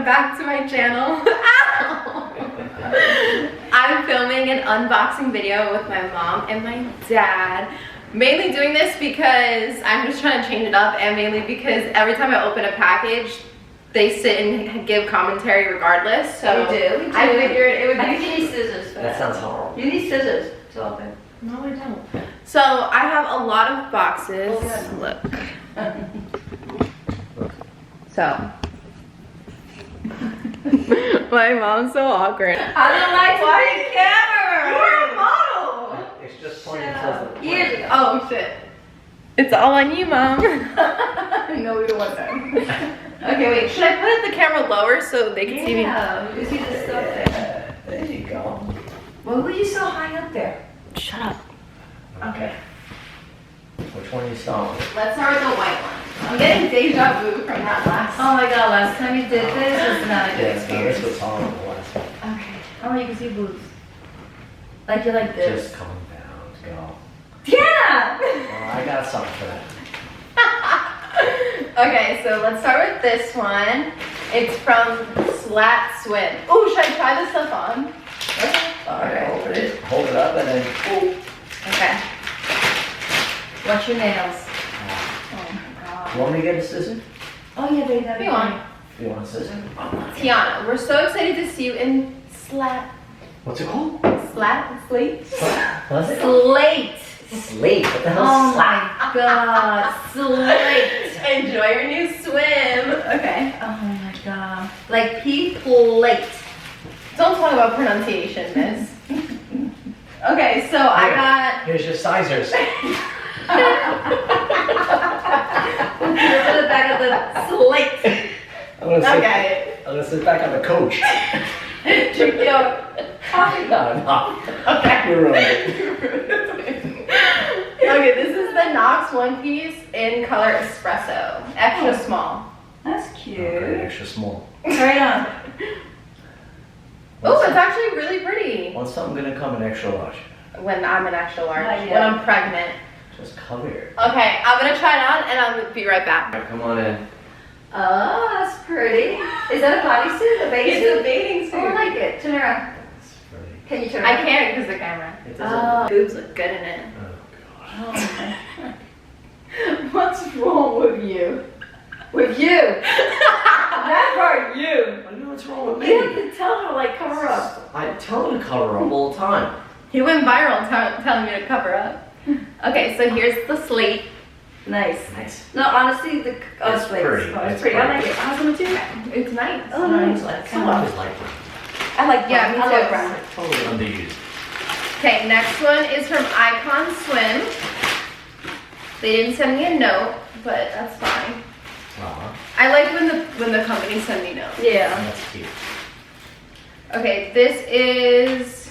back to my channel. I'm filming an unboxing video with my mom and my dad. Mainly doing this because I'm just trying to change it up, and mainly because every time I open a package, they sit and give commentary regardless. So we do. I figured it would be. I think you need scissors for That sounds horrible. You need scissors to open. No, I don't. So I have a lot of boxes. Oh, look. So. My mom's so awkward. I don't like to be camera. You're a model. It's just pointing towards the Years ago. Oh shit. It's all on you, Mom. No, we don't want that. Okay, wait. Should I put the camera lower so they can see me? Yeah, you can see the stuff there. Yeah, there you go. Why were you so high up there? Shut up. Okay. Which one are you starting with? Let's start with the white one. I'm getting deja vu from that last. Oh my god, last time you did this was not a good Yes, no, this experience. was horrible last one. Okay. Oh, you can see boobs. Like you're like this. Just calm down, go. Yeah! Well, I got something for that. Okay, so let's start with this one. It's from Slat Swim. Oh, should I try this stuff on? Okay. All right, open it, hold it up, and then. Ooh. Okay. Watch your nails. You want me to get a scissor? Oh yeah, baby, that'd be You want? You want a scissor? Tiana, we're so excited to see you in Slat. What's it called? Slate? What's it? Slate. Slate. What the hell Oh is slate? my god. Slate. Enjoy your new swim. Okay. Oh my god. Like plate. Don't talk about pronunciation, miss. Okay, so I got. Here's your sizers. Put it back of the slate. I'm gonna sit, Okay. I'm gonna sit back on the coach. Drink your coffee. No. Okay. You're right. Okay, this is the Knox one piece in color espresso. Extra small. That's cute. Okay, extra small. Right on. Oh, it's actually really pretty. Want something gonna come in extra large? When I'm an extra large. Not yet. When I'm pregnant. Just cover it. Okay, I'm gonna try it on and I'll be right back. Alright, come on in. Oh, that's pretty. Is that a bodysuit? A bathing suit? bathing Oh, I like it. Turn around. It's pretty. Can you turn I around? can't because the camera. It doesn't. Oh. Boobs look good in it. Oh god. Oh, What's wrong with you? with you. That part, you. I know what's wrong with You have me. to tell her, like, cover up. I tell her to cover up all the time. He went viral telling me to cover up. Okay, so here's the slate. Nice. Nice. No, honestly, the It's slate. pretty. Oh, it's It's pretty. I pretty. like it. How's the material? It's nice. Oh, nice. Some of it's like I like Yeah, brown. me I too. love brown. totally underused. Okay, next one is from Icon Swim. They didn't send me a note, but that's fine. I like when the company send me notes. Yeah. That's cute. Okay, this is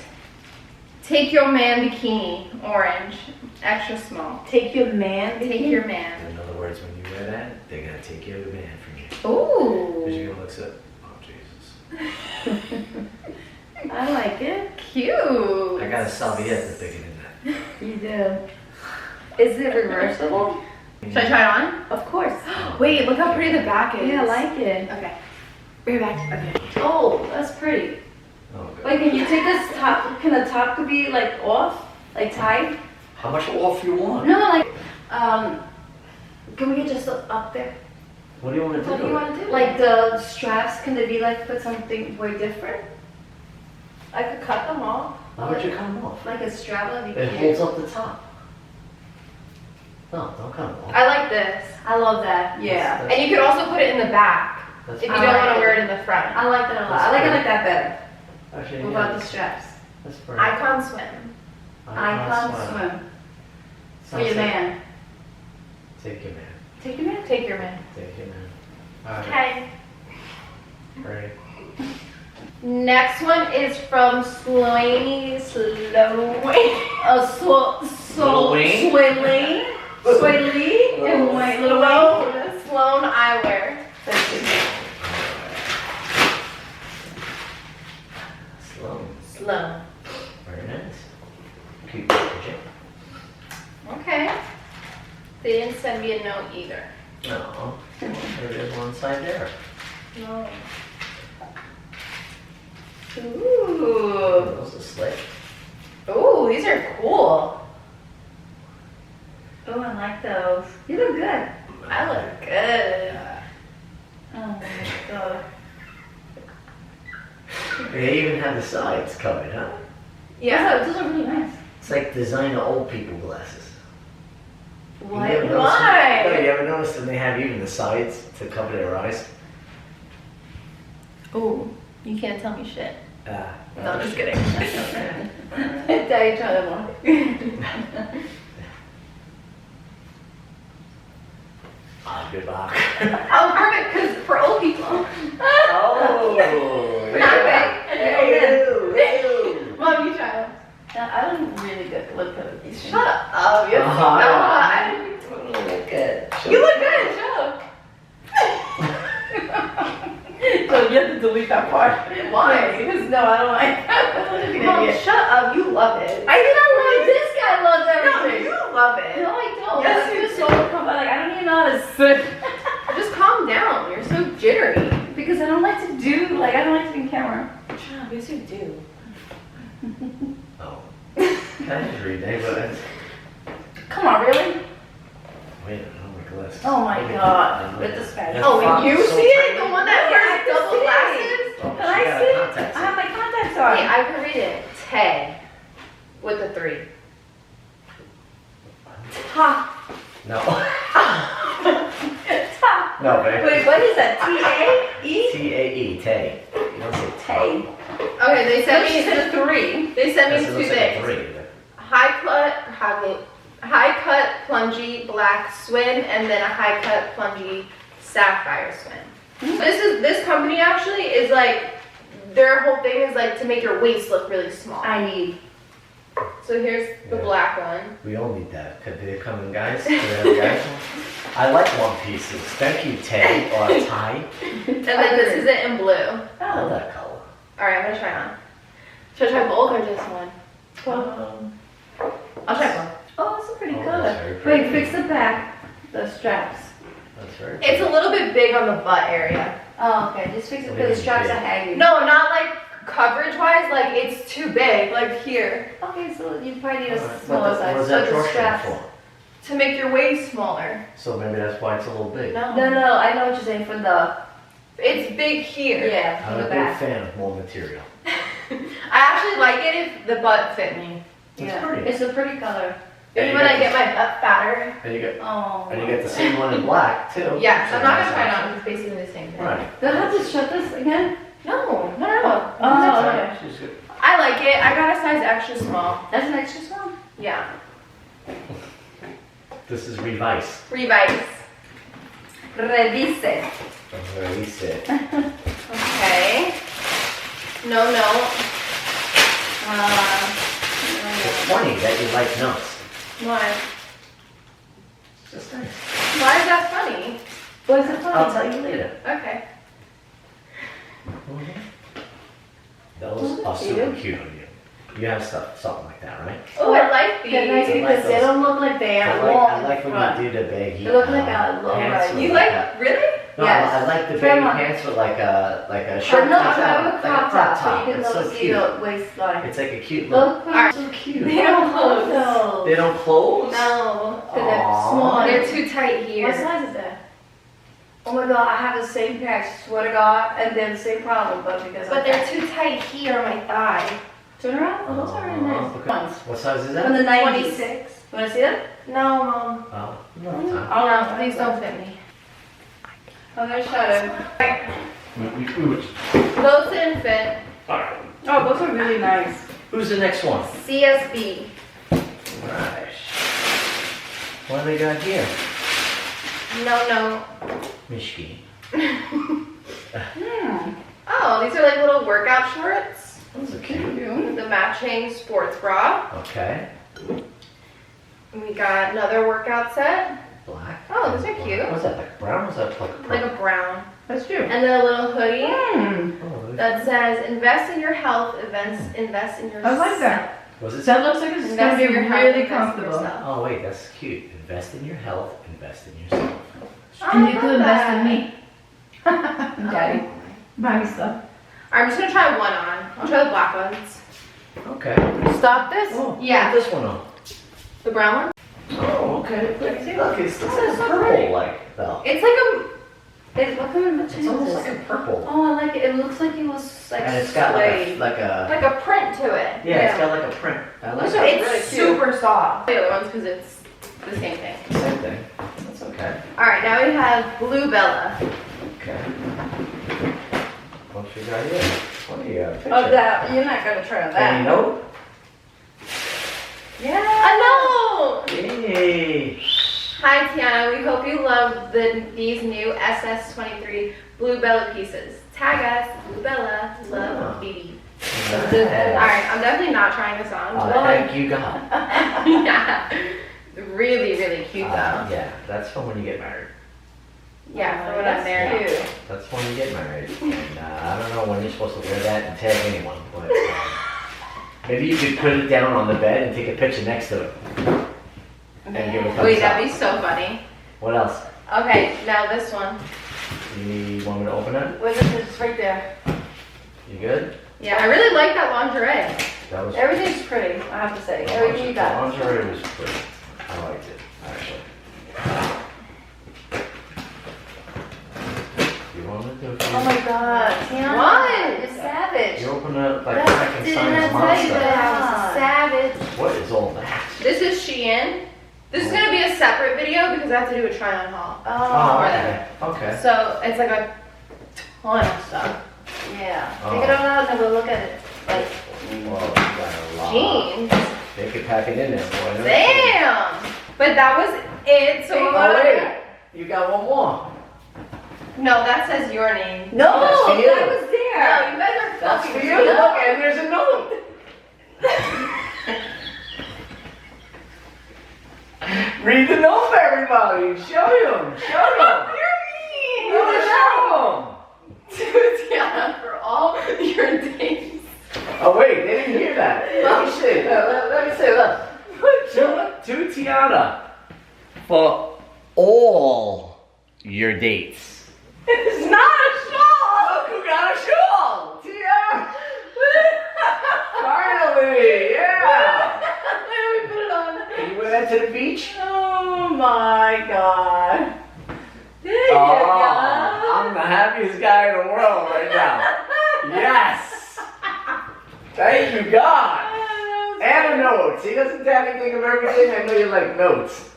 Take Your Man Bikini, orange, extra small. Take your man. Take your man. In other words, when you wear that, they're gonna take your man from you. Because Ooh, you're gonna look so. Oh Jesus. I like it. cute. I got a salviette that's bigger than that. You do. Is it reversible? Should I try it on? Of course. Wait, look how pretty the back is. Yeah, I like it. Okay, bring it back. Okay. Oh, that's pretty. Oh god. Wait, can you take this top? Can the top could be like off, like tied? How much off you want? No, like can we get just up there? What do you want to do? What do you want to do? Like the straps, can they be like put something way different? I could cut them off. Why would you cut them off? Like a strap would be It cute. holds up the top. No, don't cut them off. I like this. I love that. Yeah. That's- And you could also put it in the back That's if you I don't like want to it. wear it in the front. I like that a lot. I like it like that better. Actually, What yeah, about the straps? that's pretty. Icon Swim. Icon swim. For your Sounds like- man. Take your man. Take your man. Take your man. Take your man. Alright. Okay. Great. Next one is from Sloane. Little Wayne? Sway Lee. Sway Lee. Little And Wayne. Little Wayne. Sloane Eyewear. Slow. Sloane. Very nice. Cute packaging. Okay. They didn't send me a note either. No. There is one side there. No. Ooh. Those are slick. Ooh, these are cool. Oh, I like those. You look good. I look good. Oh my god. They even have the sides covered, huh? Yeah. Those are really nice. It's like designer old people glasses. Why? You ever notice Why? them? No, you ever notice them? They have even the sides to cover their eyes. Ooh, you can't tell me shit. No, I'm just kidding. Daddy tried them on. Ah, good luck. Oh, perfect, because for old people. Oh, Hey, Mom, you try them. I look really good. Look at these. Shut up. You're so hot. You look good. You look good. Shut up. So you have to delete that part. Why? Because no, I don't like that. Mom, shut up. You love it. I did not love this guy loves No, everything. you love it. No, I don't. Yes, I'm you just so like I don't even know how to sit. Just calm down. You're so jittery. Because I don't like to do I don't like to be in camera. Shut up. Yes, you do. Oh. Can I just read neighborhoods? Come on, really? Wait, oh my glass. Oh my god. With the Spanish. Oh, font you is so see it? tiny. The one that Yeah, I wears can double see it. glasses? Oh, Can she I got see? contacts I in. have my contacts on. Wait, I can read it. Tay. With the 3. Ha. No. Ta. No, babe. Wait, what is that? T-A-E? T-A-E, Tay. You don't say Tay. Okay, they sent She me said a 3. They sent me It 2 looks like a things. 3. High cut plungy black swim, and then a high cut plungy sapphire swim. This company actually is like, their whole thing is like to make your waist look really small. I need. So here's the Yeah. black one. We all need that. Could they come in, guys? Do they have guys? I like one pieces. Thank you, Tay or Ty. And then this is it in blue. I love Oh. that color. Alright, I'm gonna try on. Should I try both or just one? I'll try both. Oh, that's a pretty Oh, color. that's very pretty. Wait, fix the back. The straps. That's very It's a little bit big on the butt area. Oh, okay. Just fix it because the straps are hanging. No, not like coverage wise, like it's too big, like here. Okay, so you probably need a What smaller size. was So that the drawstring straps. for? To make your waist smaller. So maybe that's why it's a little big. No, I know what you're saying for the. It's big here. Yeah, I'm for a the big back. fan of more material. I actually like it if the butt fit me. It's Yeah, pretty. it's a pretty color. And Maybe you when I got get my butt fatter. And you get Oh. the same one in black too. Yeah, so I'm not nice gonna try it option. on. It's basically the same thing. Right. Do I have to shut this again? No. Oh, That's okay. right. She's good. I like it. I got a size extra small. That's an extra small. Yeah. This is Revise. Revise. Revise. Release it. Okay. No. It's funny that you like notes. Why? It's just nice. Why is that funny? What's it I'll funny? tell you later. Okay. Those are super cute on you. You have something like that, right? Oh, I like these. They're nice because they don't look like they I are long like in when front. you do the baggy. They look like a low pants rise. with You like like, really? No, Yes. I like the baggy Fairmont. pants with like a But short no, top. I have a like crop top, so you can It's so see cute. the waistline. It's like a cute look. Those are So cute. They don't close. those. They don't close? No. Because they're Aw. small. They're too tight here. What size is that? Oh my god, I have the same pair, I swear to god, and they're the same problem, but because But they're too tight here on my thigh. Turn around? Oh, those are really nice. Okay. Ones. What size is From that? the 90s. 26. You wanna see it? No, Mom. Oh, no Mm. time. Oh no, please don't fit me. I'm gonna show them. Those didn't fit. Alright. Oh, those are really nice. Who's the next one? CSB. Right. What do they got here? No. Mishki. Oh, these are like little workout shorts. Those are cute. With the matching sports bra. Okay. And we got another workout set. Black. Oh, those are cute. What's that, like brown or is that like a Like purple? a brown. That's true. And then a little hoodie Oh, that says invest in your health, invest in yourself. I like that. was it? That looks like it's gonna Invest be in your health, really invest in comfortable. yourself. Oh wait, that's cute. Invest in your health, invest in yourself. Oh, And I you love could invest that. in me. Daddy. Buy me stuff. I'm just gonna try one on. I'll try the black ones. Okay. Stop this? Oh, Yeah. Put this one on. The brown one? Oh, okay. Look, it's Oh, like it's so purple, pretty. like though. It's like a, What kind of It's material almost is like it? a purple. Oh, I like it. It looks like it was like And it's got like suede. like a print to it. yeah, it's got like a print. I like Looks it. like- It's really cute. super soft. The other ones because it's the same thing. Same thing. That's okay. All right, now we have Blue Bella. Okay. What you got here? What do you got? Oh, that. You're not going to try on that. Any note? Yeah. I know. Yay. Hi Tiana, we hope you love these new SS23 Blue Bella pieces. Tag us, Blue Bella, love, baby. All right, I'm definitely not trying this on. Oh, thank you, God. Yeah, really, really cute though. Yeah, that's for when you get married. Yeah, for when I'm That's married. cute. That's when you get married. And I don't know when you're supposed to wear that and tag anyone, but maybe you could put it down on the bed and take a picture next to it. And give it a thumbs Wait, up. that'd be so funny. What else? Okay, now this one. You want me to open it? Where's it? It's right there. You good? Yeah, I really like that lingerie. That was Everything's pretty, I have to say. the Everything you got. The lingerie was pretty. I liked it, actually. You want to do it? Oh my god, Tiana. What? You're savage. You open it like That's- Frankenstein's Didn't I tell you monster. that I was a savage? What is all that? This is Shein. This is gonna be a separate video because I have to do a try on haul. Oh, for okay. Okay. So it's like a ton of stuff. Yeah. Oh. Take it all out and we'll look at it. Like, Well, you got a lot. Jeans. They could pack it in there, boy. Damn. But that was it. So Oh, wait. You got one more. no, that says your name. no, That's for you. that was No, there. you guys are That's fucking for you. dumb. Look, and there's a note. Read the note, everybody. Show them. Show them. You're mean. Show Tiana, for all your days. them. Oh, wait. They didn't hear that. Let me see. Let me see. Look. To Tiana. For all your dates. It's not a shawl. Look who got a shawl. Tiana. Finally. Yeah. Let me put it on. Can you wear that to the beach? Oh my god. There you Oh, I'm the happiest guy in the world right now. Yes. Thank you, God. And a note. He doesn't have anything of everything. I know you like notes.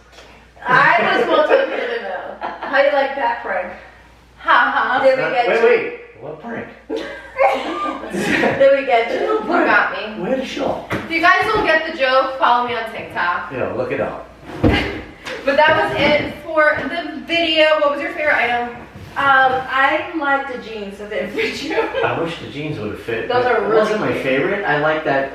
I just want to get to know. How you like that, Frank? Haha. Did we get you? Wait. What prank? Did we get you? You got me. Where the shawl? If you guys don't get the joke, follow me on TikTok. Yeah, look it up. But that was it for the video. What was your favorite item? I like the jeans that didn't fit you. I wish the jeans would have fit. Those but are it really wasn't my cute. favorite. I like that.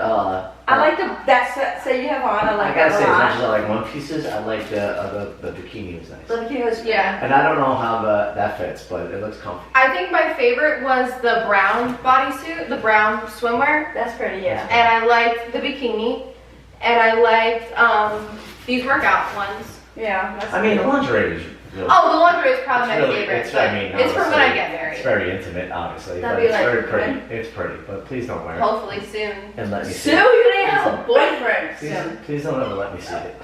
I like that set you have on. I I like gotta that say, a as much as lot. I like one pieces, I like the bikini was nice. The bikini was Yeah. And I don't know how that fits, but it looks comfy. I think my favorite was the brown bodysuit, the brown swimwear. That's pretty, yeah. And I liked the bikini. And I liked these workout ones. Yeah. That's I mean, the cool. lingerie is really. Oh, the lingerie is probably my really- favorite. It's, but I mean, it's for when I honestly, get married. It's very intimate, obviously, That'd but be it's like very pretty. when- It's pretty, but please don't wear it. Hopefully soon. And let me Sue, see it. you didn't have a boyfriend. Please don't ever let me see it.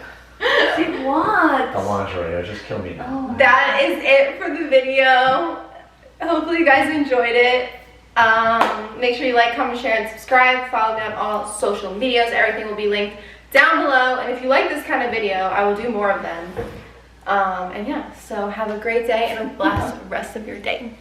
See what? The lingerie, it'll just kill me now. Oh. That is it for the video. Hopefully you guys enjoyed it. Make sure you like, comment, share, and subscribe. Follow me on all social medias. Everything will be linked down below. And if you like this kind of video, I will do more of them. And yeah, so have a great day and a blessed rest of your day.